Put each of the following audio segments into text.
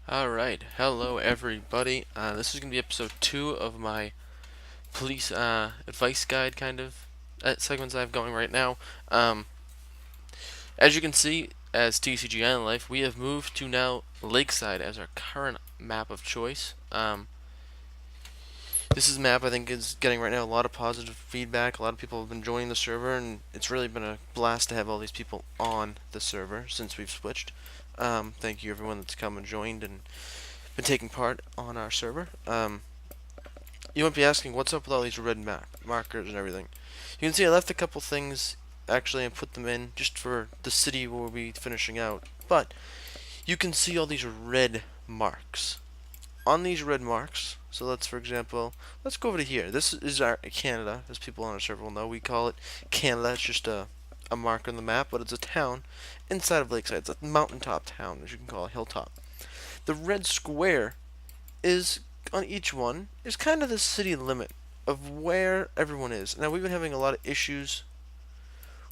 Alright, hello everybody. This is going to be episode 2 of my police advice guide kind of segments I have going right now. Um, as you can see, as TCG and Life, we have moved to now Lakeside as our current map of choice. This is a map I think is getting right now a lot of positive feedback. A lot of people have been joining the server, and it's really been a blast to have all these people on the server since we've switched. Thank you everyone that's come and joined and been taking part on our server. You might be asking, what's up with all these red markers and everything? You can see I left a couple things actually and put them in just for the city we'll be finishing out. But you can see all these red marks. On these red marks, so let's, for example, let's go over to here. This is our Canada, as people on our server will know. We call it Canada. It's just a mark on the map, but it's a town inside of Lakeside. It's a mountaintop town, as you can call a hilltop. The red square is on each one is kind of the city limit of where everyone is. Now we've been having a lot of issues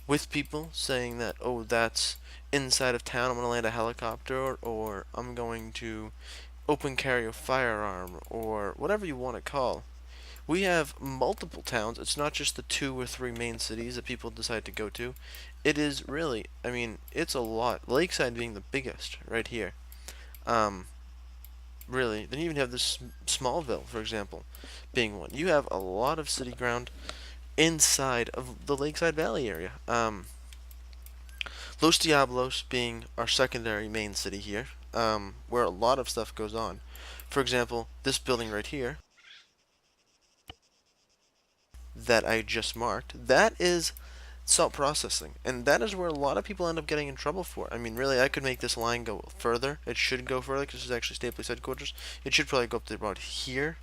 with people saying that, oh, that's inside of town, I'm going to land a helicopter, or I'm going to open carry a firearm, or whatever you want to call. We have multiple towns. It's not just the 2 or 3 main cities that people decide to go to. It is really, I mean, it's a lot. Lakeside being the biggest right here. Um, really. Then you even have this Smallville, for example, being one. You have a lot of city ground inside of the Lakeside Valley area. Los Diablos being our secondary main city here, where a lot of stuff goes on. For example, this building right here that I just marked, that is salt processing, and that is where a lot of people end up getting in trouble for. I mean, really, I could make this line go further. It should go further because this is actually State Police headquarters. It should probably go up to about here,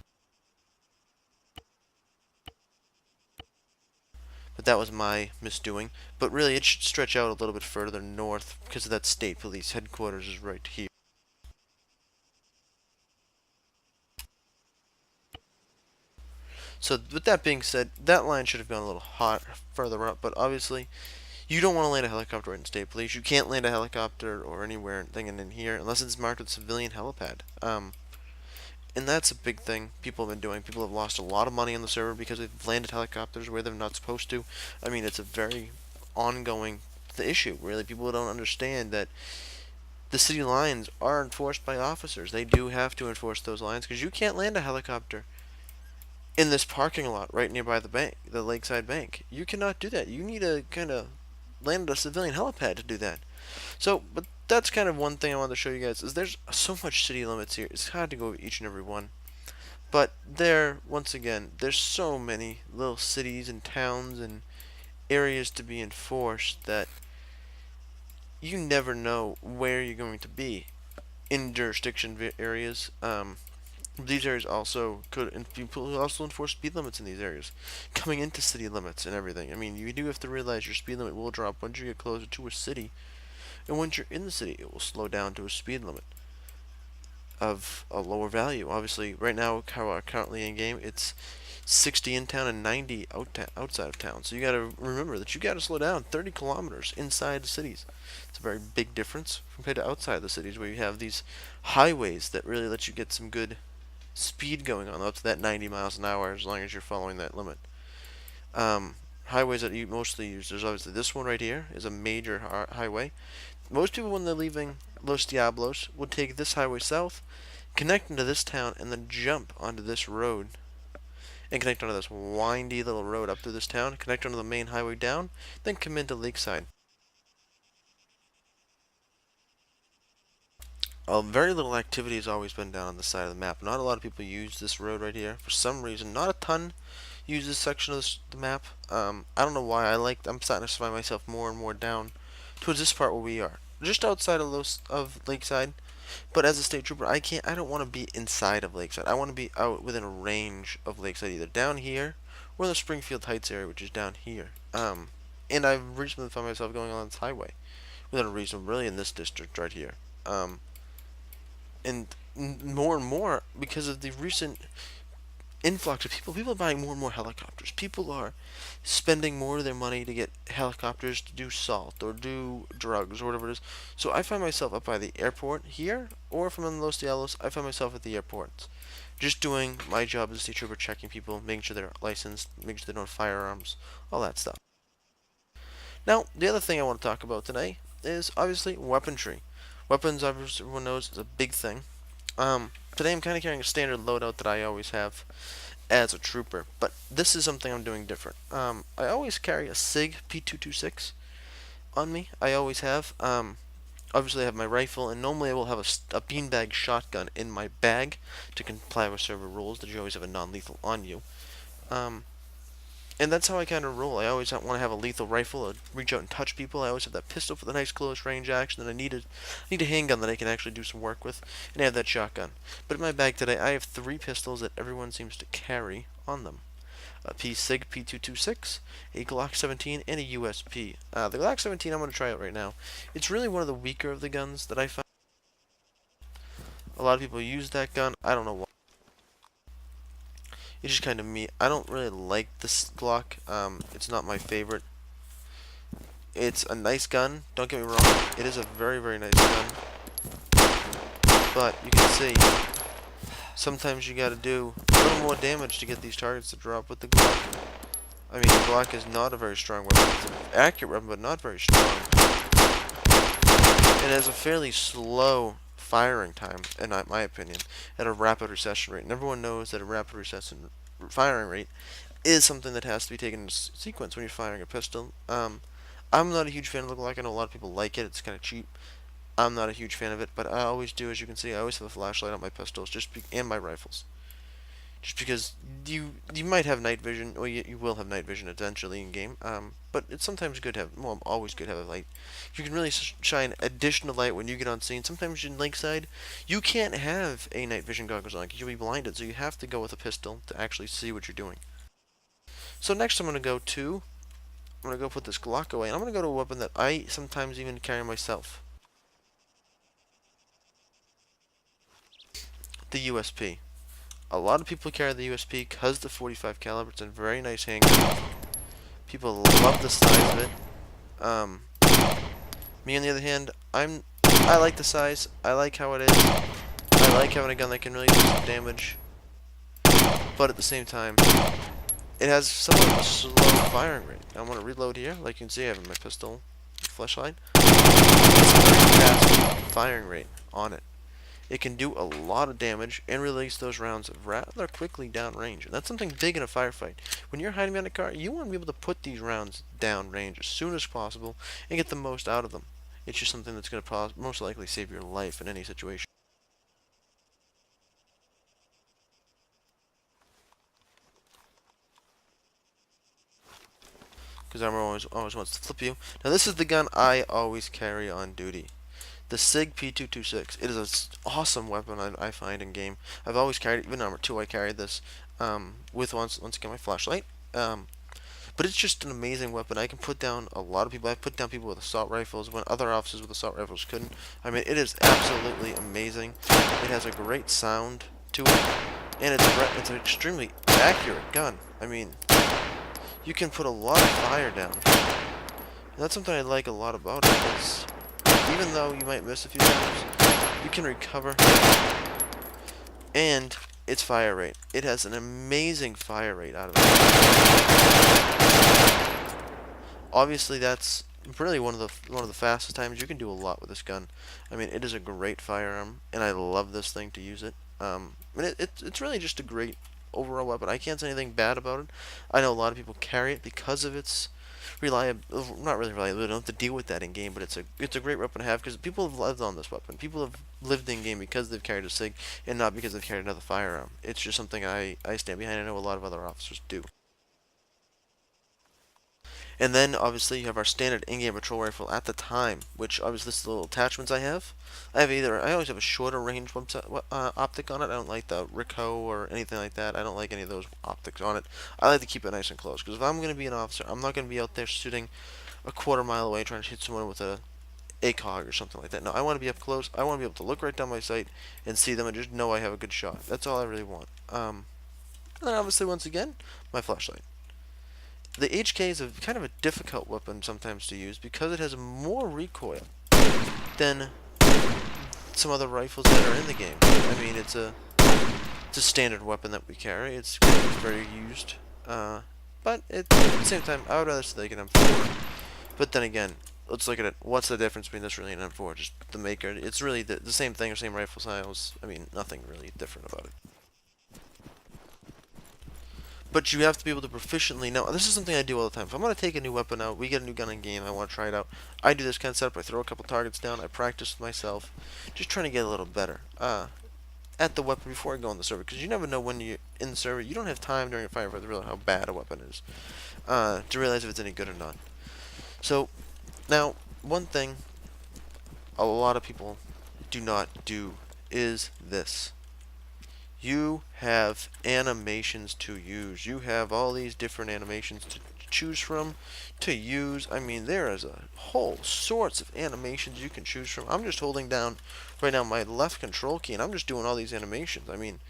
but that was my misdoing. But really, it should stretch out a little bit further north because of that State Police headquarters is right here. So with that being said, that line should have gone a little hot further up, but obviously you don't want to land a helicopter right in State Police. You can't land a helicopter or anywhere thinking in here unless it's marked with civilian helipad. And that's a big thing people have been doing. People have lost a lot of money on the server because they've landed helicopters where they're not supposed to. I mean, it's a very ongoing issue. Really, people don't understand that the city lines are enforced by officers. They do have to enforce those lines because you can't land a helicopter in this parking lot right nearby the bank, the Lakeside Bank. You cannot do that. You need to kind of land a civilian helipad to do that. So, but that's kind of one thing I wanted to show you guys is there's so much city limits here. It's hard to go over each and every one. But there, once again, there's so many little cities and towns and areas to be enforced that you never know where you're going to be in jurisdiction areas. These areas also could, and people also enforce speed limits in these areas, coming into city limits and everything. I mean, you do have to realize your speed limit will drop once you get closer to a city, and once you're in the city, it will slow down to a speed limit of a lower value. Obviously, right now, currently in game, it's 60 in town and 90 outside of town. So you got to remember that you got to slow down 30 kilometers inside the cities. It's a very big difference compared to outside the cities where you have these highways that really let you get some good speed going on up to that 90 miles an hour as long as you're following that limit. Highways that you mostly use, there's obviously this one right here is a major highway. Most people when they're leaving Los Diablos would take this highway south, connect into this town, and then jump onto this road and connect onto this windy little road up through this town, connect onto the main highway down, then come into Lakeside. Very little activity has always been down on this side of the map. Not a lot of people use this road right here. For some reason, not a ton use this section of the map. I don't know why. I'm starting to find myself more and more down towards this part where we are. Just outside of Lakeside. But as a state trooper, I don't want to be inside of Lakeside. I want to be out within a range of Lakeside, either down here or in the Springfield Heights area, which is down here. And I've recently found myself going on this highway within a reason, really in this district right here. And more and more because of the recent influx of people. People are buying more and more helicopters. People are spending more of their money to get helicopters to do salt or do drugs or whatever it is. So I find myself up by the airport here, or if I'm in Los Diablos, I find myself at the airports. Just doing my job as a state trooper, checking people, making sure they're licensed, making sure they don't have firearms, all that stuff. Now, the other thing I want to talk about today is obviously weaponry. Weapons, obviously, everyone knows, is a big thing. Today I'm kind of carrying a standard loadout that I always have as a trooper, but this is something I'm doing different. I always carry a SIG P226 on me. I always have. Obviously, I have my rifle, and normally I will have a beanbag shotgun in my bag to comply with server rules that you always have a non-lethal on you. Um, and that's how I kind of roll. I always want to have a lethal rifle, reach out and touch people. I always have that pistol for the nice close range action. And I need a handgun that I can actually do some work with, and I have that shotgun. But in my bag today, I have three pistols that everyone seems to carry on them: a P-SIG P226, a Glock 17, and a USP. The Glock 17 I'm going to try out right now. It's really one of the weaker of the guns that I found. A lot of people use that gun. I don't know why. It's just kind of me. I don't really like this Glock. It's not my favorite. It's a nice gun. Don't get me wrong. It is a very, very nice gun. But you can see, sometimes you got to do a little more damage to get these targets to drop with the Glock. I mean, the Glock is not a very strong weapon. It's an accurate weapon, but not very strong. It has a fairly slow firing time, in my opinion, at a rapid recession rate. And everyone knows that a rapid recession firing rate is something that has to be taken in sequence when you're firing a pistol. I'm not a huge fan of the Glock. I know a lot of people like it. It's kind of cheap. I'm not a huge fan of it, but I always do, as you can see, I always have a flashlight on my pistols, and my rifles. Just because you might have night vision, or you will have night vision eventually in game. But it's sometimes good to have. Well, always good to have a light. You can really shine additional light when you get on scene. Sometimes in Lakeside, you can't have a night vision goggles on because you'll be blinded. So you have to go with a pistol to actually see what you're doing. So next, I'm gonna go put this Glock away, and I'm gonna go to a weapon that I sometimes even carry myself. The USP. A lot of people carry the USP because the 45 caliber. It's a very nice handgun. People love the size of it. Me on the other hand, I like the size. I like how it is. I like having a gun that can really do some damage. But at the same time, it has somewhat of a slow firing rate. I want to reload here. Like you can see, I have my pistol flashlight. It's a very fast firing rate on it. It can do a lot of damage and release those rounds rather quickly downrange. And that's something big in a firefight. When you're hiding behind a car, you want to be able to put these rounds downrange as soon as possible and get the most out of them. It's just something that's going to most likely save your life in any situation. Because armor always wants to flip you. Now this is the gun I always carry on duty. The SIG P226. It is an awesome weapon I find in game. I've always carried it. Even armor 2 I carried this with once again my flashlight. But it's just an amazing weapon. I can put down a lot of people. I've put down people with assault rifles when other officers with assault rifles couldn't. I mean, it is absolutely amazing. It has a great sound to it, and it's an extremely accurate gun. I mean, you can put a lot of fire down. And that's something I like a lot about it. Is even though you might miss a few times, you can recover. And its fire rate. It has an amazing fire rate out of it. Obviously, that's really one of the fastest times. You can do a lot with this gun. I mean, it is a great firearm, and I love this thing to use it. And it's really just a great overall weapon. I can't say anything bad about it. I know a lot of people carry it because of its reliability. Not really reliability. Don't have to deal with that in game, but it's a great weapon to have because people have lived on this weapon. People have lived in game because they've carried a SIG and not because they've carried another firearm. It's just something I stand behind. I know a lot of other officers do. And then, obviously, you have our standard in-game patrol rifle at the time, which, obviously, this is the little attachments I have. I always have a shorter range optic on it. I don't like the Ricoh or anything like that. I don't like any of those optics on it. I like to keep it nice and close, because if I'm going to be an officer, I'm not going to be out there shooting a quarter mile away trying to hit someone with a ACOG or something like that. No, I want to be up close. I want to be able to look right down my sight and see them and just know I have a good shot. That's all I really want. And then obviously, once again, my flashlight. The HK is a kind of a difficult weapon sometimes to use because it has more recoil than some other rifles that are in the game. I mean, it's a standard weapon that we carry. It's very used, but at the same time, I would rather say like an M4. But then again, let's look at it. What's the difference between this really and M4? Just the maker. It's really the same thing, or same rifle styles. I mean, nothing really different about it. But you have to be able to proficiently know. This is something I do all the time. If I'm going to take a new weapon out, we get a new gun in game, I want to try it out. I do this kind of setup. I throw a couple targets down. I practice with myself, just trying to get a little better at the weapon before I go on the server. Because you never know when you're in the server. You don't have time during a firefight to realize how bad a weapon is, to realize if it's any good or not. So now, one thing a lot of people do not do is this. You have animations to use. You have all these different animations to choose from, to use. I mean, there is a whole sorts of animations you can choose from. I'm just holding down right now my left control key, and I'm just doing all these animations. I mean,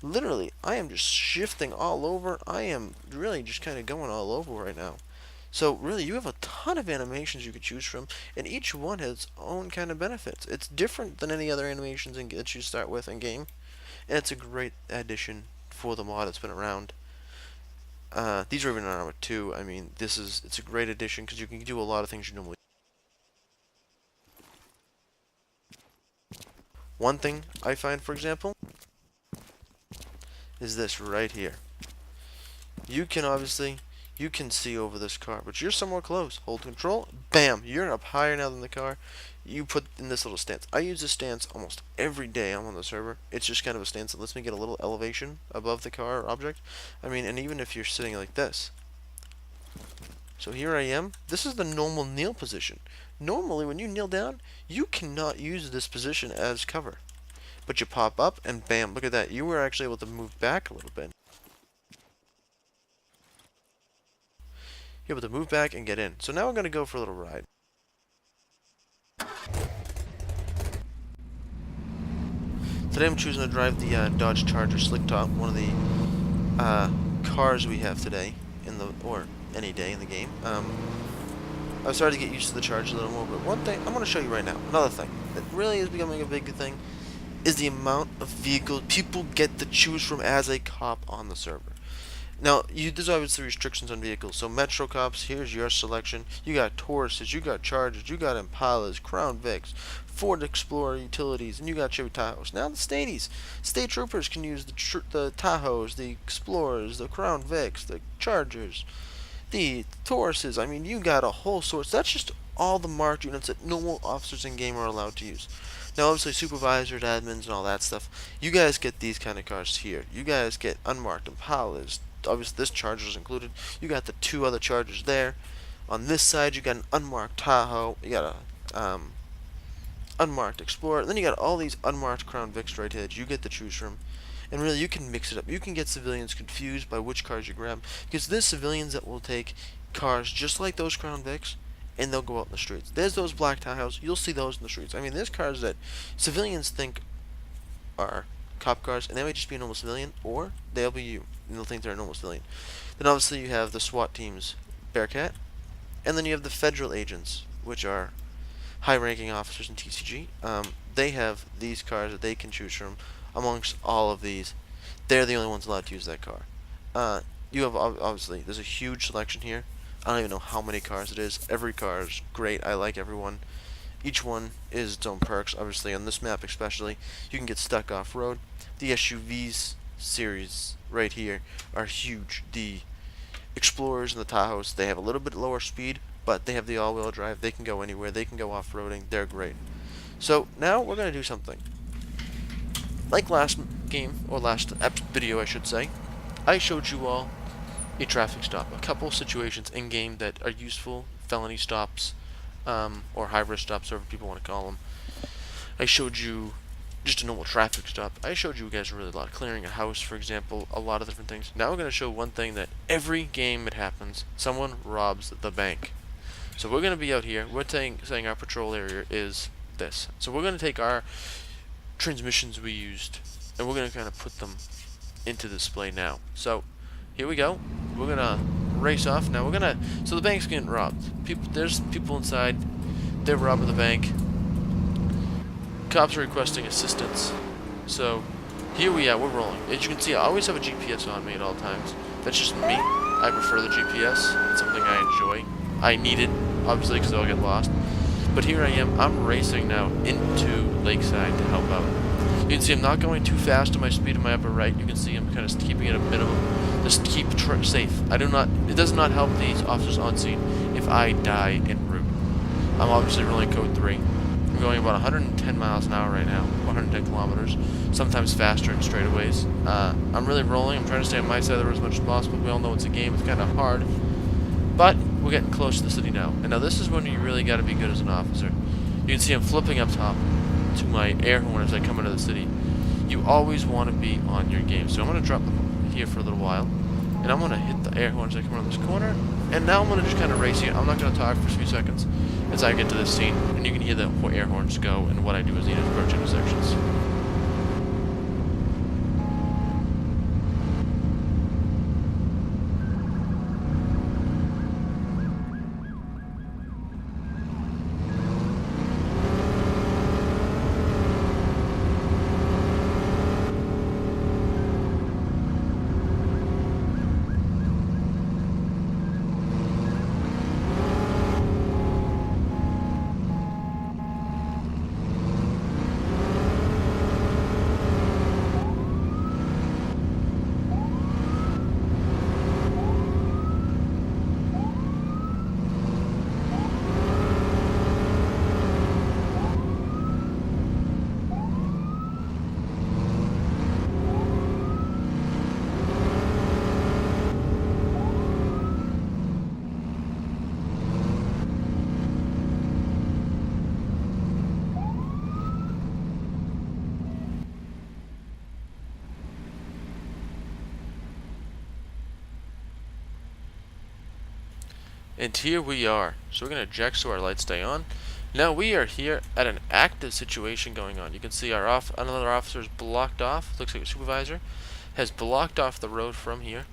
literally, I am just shifting all over. I am really just kind of going all over right now. So really, you have a ton of animations you could choose from, and each one has its own kind of benefits. It's different than any other animations that you start with in game, and it's a great addition for the mod that's been around. These are even on Arma 2. I mean, it's a great addition because you can do a lot of things you normally. One thing I find, for example, is this right here. You can see over this car, but you're somewhere close. Hold control, bam, you're up higher now than the car. You put in this little stance. I use this stance almost every day I'm on the server. It's just kind of a stance that lets me get a little elevation above the car or object. I mean, and even if you're sitting like this. So here I am. This is the normal kneel position. Normally, when you kneel down, you cannot use this position as cover. But you pop up and bam, look at that. You were actually able to move back a little bit. You're able to move back and get in. So now we're going to go for a little ride. Today I'm choosing to drive the Dodge Charger Slick Top, one of the cars we have today, or any day in the game. I've started to get used to the Charger a little more, but one thing I'm going to show you right now, another thing that really is becoming a big thing, is the amount of vehicles people get to choose from as a cop on the server. Now, there's obviously restrictions on vehicles. So Metro Cops, here's your selection. You got Tauruses, you got Chargers, you got Impalas, Crown Vics, Ford Explorer utilities, and you got Chevy Tahoes. Now the Stadies. State Troopers can use the Tahoes, the Explorers, the Crown Vics, the Chargers, the Tauruses. I mean, you got a whole source. That's just all the marked units that normal officers in game are allowed to use. Now, obviously, supervisors, admins, and all that stuff. You guys get these kind of cars here. You guys get unmarked Impalas. Obviously, this Charger is included. You got the two other Chargers there. On this side, you got an unmarked Tahoe. You got a unmarked Explorer. And then you got all these unmarked Crown Vics right here that you get to choose from. And really, you can mix it up. You can get civilians confused by which cars you grab, because there's civilians that will take cars just like those Crown Vics, and they'll go out in the streets. There's those black Tahoes. You'll see those in the streets. I mean, there's cars that civilians think are cop cars, and they might just be a normal civilian, or they'll be you, and they'll think they're a normal civilian. Then obviously you have the SWAT teams, Bearcat, and then you have the federal agents, which are high-ranking officers in TCG. They have these cars that they can choose from amongst all of these. They're the only ones allowed to use that car. You have, obviously, there's a huge selection here. I don't even know how many cars it is. Every car is great. I like everyone. Each one is its own perks. Obviously, on this map especially, you can get stuck off-road. The SUVs series right here are huge. The Explorers and the Tahoes, they have a little bit lower speed, but they have the all-wheel drive. They can go anywhere. They can go off-roading. They're great. So now we're going to do something. Like last game, or last video I should say, I showed you all a traffic stop. A couple situations in-game that are useful, felony stops, or high-risk stops, whatever people want to call them. I showed you just a normal traffic stop. I showed you guys really a lot. Clearing a house, for example, a lot of different things. Now we're going to show one thing that every game it happens. Someone robs the bank. So we're going to be out here. We're saying our patrol area is this. So we're going to take our transmissions we used, and we're going to kind of put them into display now. So here we go. We're gonna race off now. So the bank's getting robbed. There's people inside. They're robbing the bank. Cops are requesting assistance. So here we are. We're rolling. As you can see, I always have a GPS on me at all times. That's just me. I prefer the GPS. It's something I enjoy. I need it, obviously, because I'll get lost. But here I am. I'm racing now into Lakeside to help out. You can see I'm not going too fast on my speed in my upper right. You can see I'm kind of keeping it a minimum. Just keep safe. It does not help these officers on scene if I die en route. I'm obviously rolling code 3. I'm going about 110 miles an hour right now, 110 kilometers, sometimes faster in straightaways. I'm really rolling. I'm trying to stay on my side of the road as much as possible. We all know it's a game. It's kind of hard. But we're getting close to the city now. And now this is when you really got to be good as an officer. You can see I'm flipping up top to my air horn as I come into the city. You always want to be on your game. So I'm going to drop them here for a little while. And I'm going to hit the air horn as I come around this corner. And now I'm going to just kind of race here. I'm not going to talk for a few seconds as I get to this scene. And you can hear the air horns go and what I do as the approach intersections. And here we are. So we're going to eject so our lights stay on. Now we are here at an active situation going on. You can see another officer is blocked off. Looks like a supervisor has blocked off the road from here.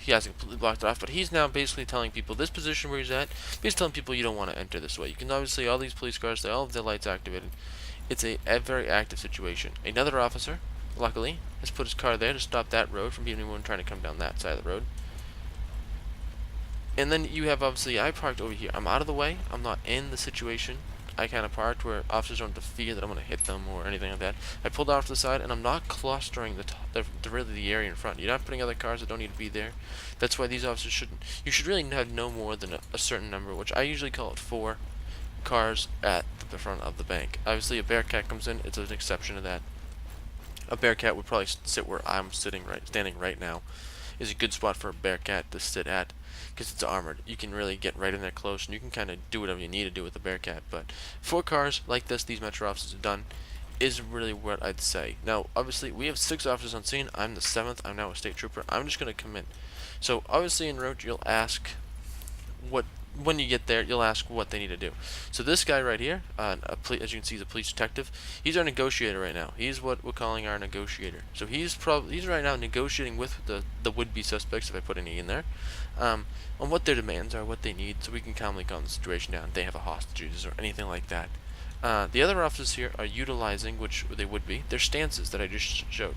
He hasn't completely blocked it off, but he's now basically telling people this position where he's at. He's telling people you don't want to enter this way. You can obviously all these police cars, they all have their lights activated. It's a very active situation. Another officer, luckily, has put his car there to stop that road from anyone trying to come down that side of the road. And then you have, obviously, I parked over here. I'm out of the way. I'm not in the situation. I kind of parked where officers don't have to fear that I'm going to hit them or anything like that. I pulled off to the side, and I'm not clustering the area in front. You're not putting other cars that don't need to be there. That's why these officers shouldn't. You should really have no more than a certain number, which I usually call it 4 cars at the front of the bank. Obviously, a Bearcat comes in. It's an exception to that. A Bearcat would probably sit where I'm standing right now. Is a good spot for a Bearcat to sit at, because it's armored. You can really get right in there close, and you can kind of do whatever you need to do with the Bearcat. But 4 cars like this, these Metro officers have done, is really what I'd say. Now, obviously, we have 6 officers on scene. I'm the 7th. I'm now a state trooper. I'm just going to come in. So, obviously, in route, you'll ask when you get there, you'll ask what they need to do. So this guy right here, as you can see, he's a police detective. He's our negotiator right now. He's what we're calling our negotiator. So he's right now negotiating with the would-be suspects, if I put any in there, on what their demands are, what they need, so we can calmly calm the situation down. If they have a hostage or anything like that. The other officers here are utilizing, which they would be, their stances that I just showed.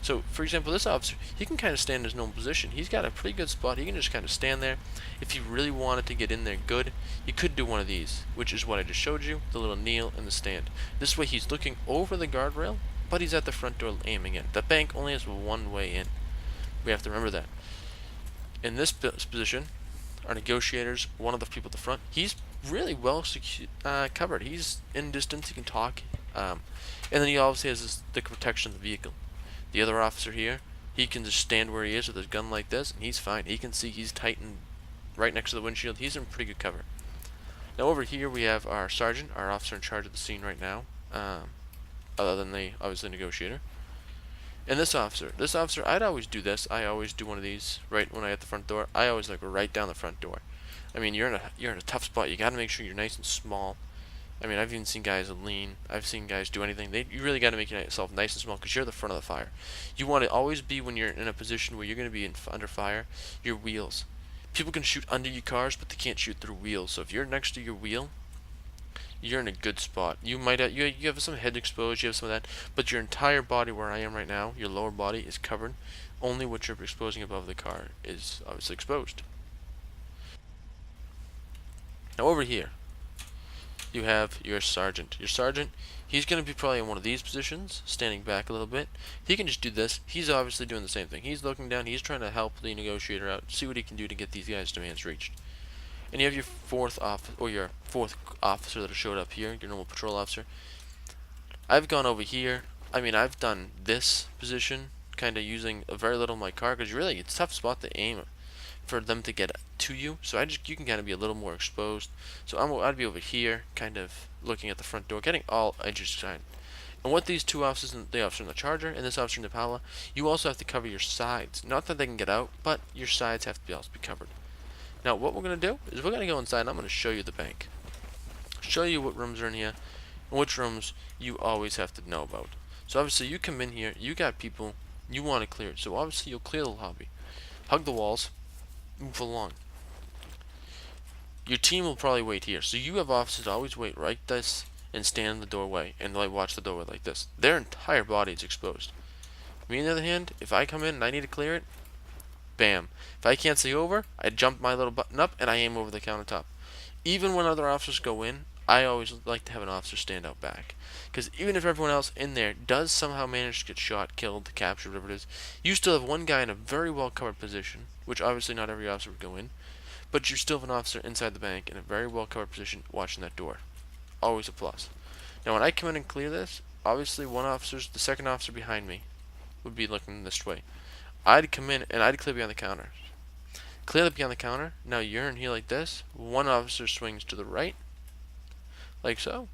So, for example, this officer, he can kind of stand in his normal position. He's got a pretty good spot. He can just kind of stand there. If he really wanted to get in there good, he could do one of these, which is what I just showed you, the little kneel and the stand. This way he's looking over the guardrail, but he's at the front door aiming in. The bank only has one way in. We have to remember that. In this position, our negotiators, one of the people at the front, he's really well covered. He's in distance, he can talk, and then he obviously has the protection of the vehicle. The other officer here, he can just stand where he is with his gun like this, and he's fine. He can see he's tight and right next to the windshield. He's in pretty good cover. Now over here we have our sergeant, our officer in charge of the scene right now, other than the, obviously, negotiator. And this officer, I'd always do this. I always do one of these right when I hit the front door. I always like right down the front door. I mean, you're in a tough spot. You got to make sure you're nice and small. I mean, I've even seen guys lean. I've seen guys do anything. You really got to make yourself nice and small because you're the front of the fire. You want to always be, when you're in a position where you're going to be under fire, your wheels. People can shoot under your cars, but they can't shoot through wheels. So if you're next to your wheel, you're in a good spot. You might have, you have some head exposed, you have some of that, but your entire body, where I am right now, your lower body is covered. Only what you're exposing above the car is obviously exposed. Now over here, you have your sergeant. Your sergeant, he's going to be probably in one of these positions, standing back a little bit. He can just do this. He's obviously doing the same thing. He's looking down. He's trying to help the negotiator out, see what he can do to get these guys' demands reached. And you have your fourth officer that showed up here, your normal patrol officer. I've gone over here. I mean, I've done this position, kind of using a very little of my car, because really, it's a tough spot to aim for them to get to you. So you can kind of be a little more exposed. So I'd be over here, kind of looking at the front door, getting all edges side. And what these two officers, the officer in the Charger and this officer in the Impala, you also have to cover your sides. Not that they can get out, but your sides have to also be covered. Now, what we're going to do is we're going to go inside and I'm going to show you the bank. Show you what rooms are in here and which rooms you always have to know about. So obviously you come in here, you got people, you want to clear it. So obviously you'll clear the lobby. Hug the walls, move along. Your team will probably wait here. So you have officers always wait right this and stand in the doorway and like watch the doorway like this. Their entire body is exposed. Me on the other hand, if I come in and I need to clear it, bam. If I can't see over, I jump my little button up and I aim over the countertop. Even when other officers go in, I always like to have an officer stand out back. Because even if everyone else in there does somehow manage to get shot, killed, captured, whatever it is, you still have one guy in a very well covered position, which obviously not every officer would go in, but you still have an officer inside the bank in a very well covered position watching that door. Always a plus. Now when I come in and clear this, obviously the second officer behind me would be looking this way. I'd come in and I'd clear behind the counter. Clear behind the counter. Now you're in here like this. One officer swings to the right, like so.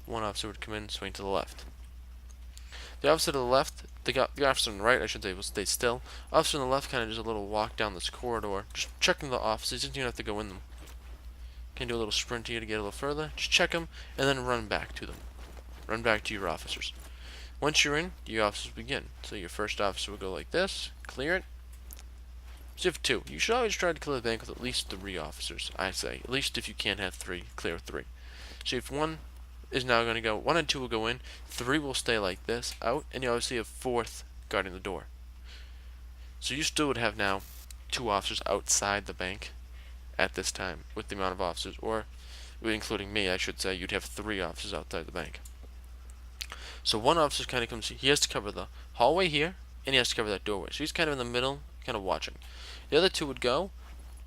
One officer would come in and swing to the left. The officer to the left, the officer on the right, I should say, will stay still. Officer on the left kind of does a little walk down this corridor, just checking the offices. He doesn't even have to go in them. Can do a little sprint here to get a little further. Just check them and then run back to them. Run back to your officers. Once you're in, your officers begin. So your first officer will go like this, clear it. So you have two. You should always try to clear the bank with at least 3 officers, I say. At least if you can't have 3, clear 3. So if one is now going to go, 1 and 2 will go in, 3 will stay like this, out, and you obviously have 4th guarding the door. So you still would have now 2 officers outside the bank at this time with the amount of officers, or including me, I should say, you'd have 3 officers outside the bank. So one officer kind of comes, he has to cover the hallway here, and he has to cover that doorway. So he's kind of in the middle, kind of watching. The other 2 would go,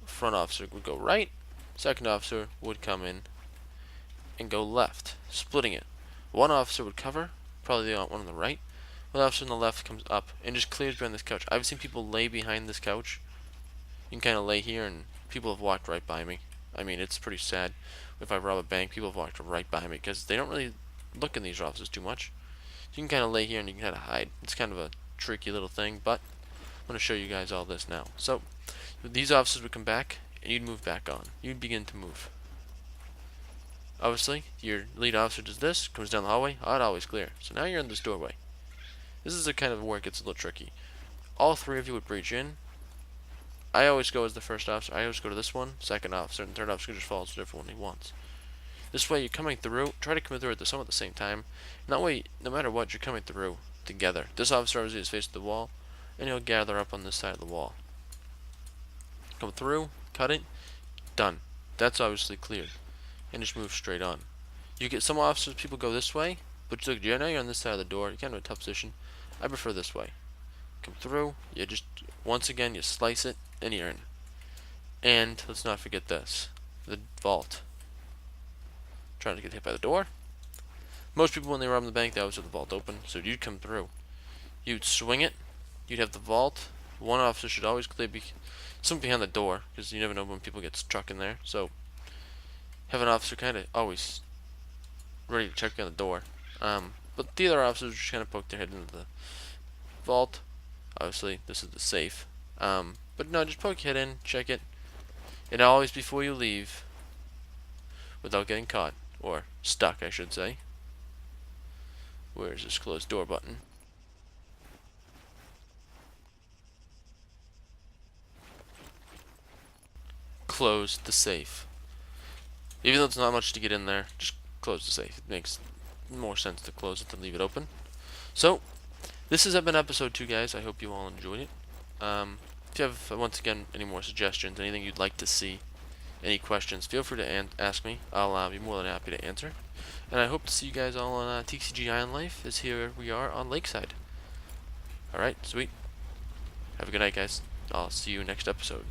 front officer would go right, second officer would come in and go left, splitting it. One officer would cover, probably the one on the right. One officer on the left comes up and just clears behind this couch. I've seen people lay behind this couch. You can kind of lay here, and people have walked right by me. I mean, it's pretty sad. If I rob a bank, people have walked right by me because they don't really look in these offices too much. You can kind of lay here and you can kind of hide. It's kind of a tricky little thing, but I'm going to show you guys all this now. So these officers would come back and you'd move back on. You'd begin to move. Obviously, your lead officer does this, comes down the hallway. I'd always clear. So now you're in this doorway. This is the kind of where it gets a little tricky. All 3 of you would breach in. I always go as the first officer. I always go to this one, second officer, and third officer just follows whichever one he wants. This way, you're coming through. Try to come through at the same time. And that way, no matter what, you're coming through together. This officer obviously is facing the wall, and he'll gather up on this side of the wall. Come through, cut it, done. That's obviously cleared. And just move straight on. You get some officers, people go this way, but look, now you're on this side of the door. You're kind of in a tough position. I prefer this way. Come through, you just, once again, you slice it, and you're in. And let's not forget this, the vault. Trying to get hit by the door. Most people, when they rob the bank, they always have the vault open, so you'd come through. You'd swing it, you'd have the vault. One officer should always clear something behind the door, because you never know when people get struck in there, so have an officer kind of always ready to check behind the door. But the other officers just kind of poke their head into the vault. Obviously, this is the safe. But no, just poke your head in, check it. And always, before you leave, without getting caught, Or stuck, I should say. Where's this closed door button? Close the safe. Even though it's not much to get in there, just close the safe. It makes more sense to close it than leave it open. So, this has been episode 2, guys. I hope you all enjoyed it. If you have, once again, any more suggestions, anything you'd like to see, any questions, feel free to ask me. I'll be more than happy to answer. And I hope to see you guys all on TCG Island Life, as here we are on Lakeside. Alright, sweet. Have a good night, guys. I'll see you next episode.